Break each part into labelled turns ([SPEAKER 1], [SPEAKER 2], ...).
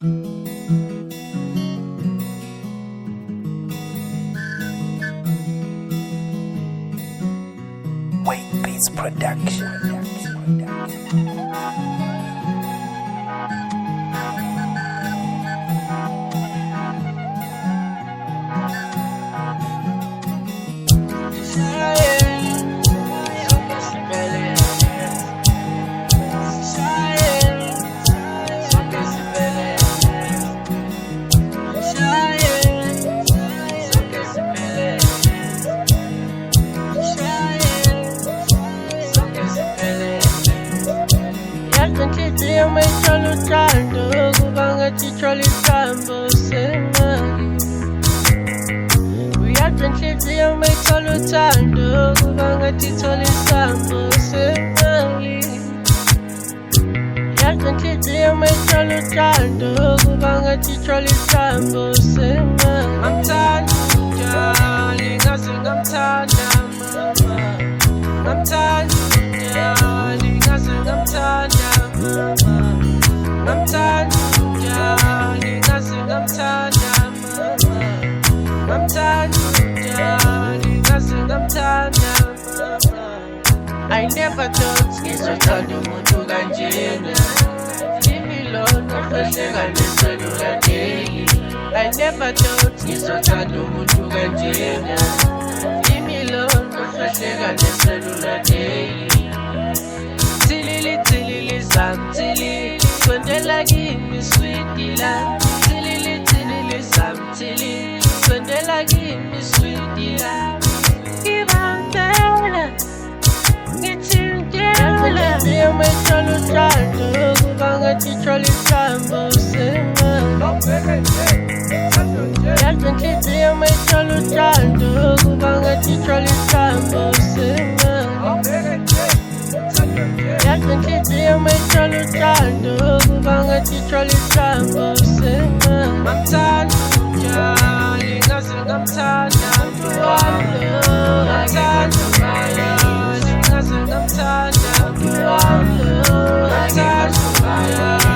[SPEAKER 1] Wait Beats Production.
[SPEAKER 2] Inhliziyo mayithola uthando kuba ngathi ithola isamba semali. Uyazi inhliziyo mayithola uthando kuba ngathi ithola isamba semali. Uyazi inhliziyo mayithola uthando kuba ngathi ithola isamba semali. Ngamthanda njalo ngaze ngamthanda mama. Ngamthanda njalo ngaze ngamthanda. Ngamthanda njalo ngaze ngamthanda mama. Ngamthanda njalo ngaze ngamthanda mama. I never thought ngizothanda umuntu kanjena. Imilona ohleka neselula daily. I never thought ngizothanda umuntu kanjena. Imilona ohleka neselula daily. Tilili samtili, sondela kimi sweetie la. Tilili samtili, sondela kimi sweetie la. Ngibantela, ngithintela. Inhliziyo mayithola uthando kuba ngathi ithola isamba semali. Yazi inhliziyo mayithola uthando kuba ngathi ithola isamba semali. Yazi inhliziyo mayithola uthando kuba ngathi ithola isamba semali. Ngamthanda njalo ngaze ngamthanda umuntu wami. Ngamthanda njalo ngaze ngamthanda umuntu wami. Ngamthanda njalo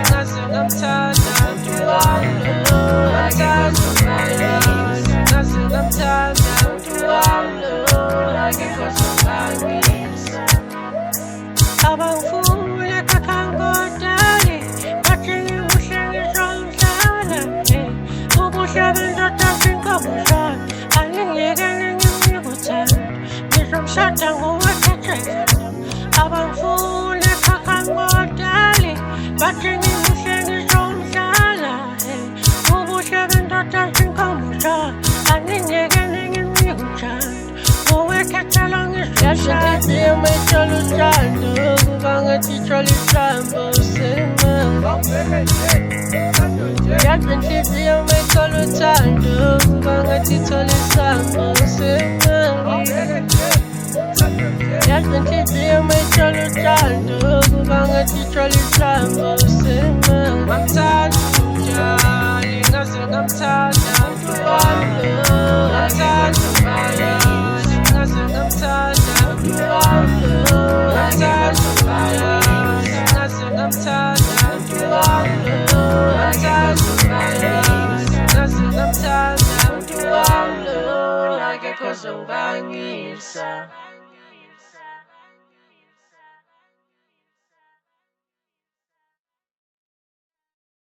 [SPEAKER 2] ngaze ngamthanda umuntu wami. Ngamthanda njalo ngaze ngamthanda umuntu wami. Akekho songangisa. Abangifuna kakhangodali, bathi ngibuhlengisa umhlala. Ubuhle bendoda singabuhlala, angingeke ngimnike uthando. Ngizomshada ngowekhethe. Abangifuna kakhangodali, bathi ngibuhlengisa umhlala. Ubuhle bendoda singabuhlala, angingeke ngimnike uthando. Ngowekhethe lo ngizomshada. Inhliziyo mayithola uthando kuba ngathi ithola isamba semali. Yazi inhliziyo mayithola uthando kuba ngathi ithola isamba semali. Yazi inhliziyo mayithola uthando kuba ngathi ithola isamba semali.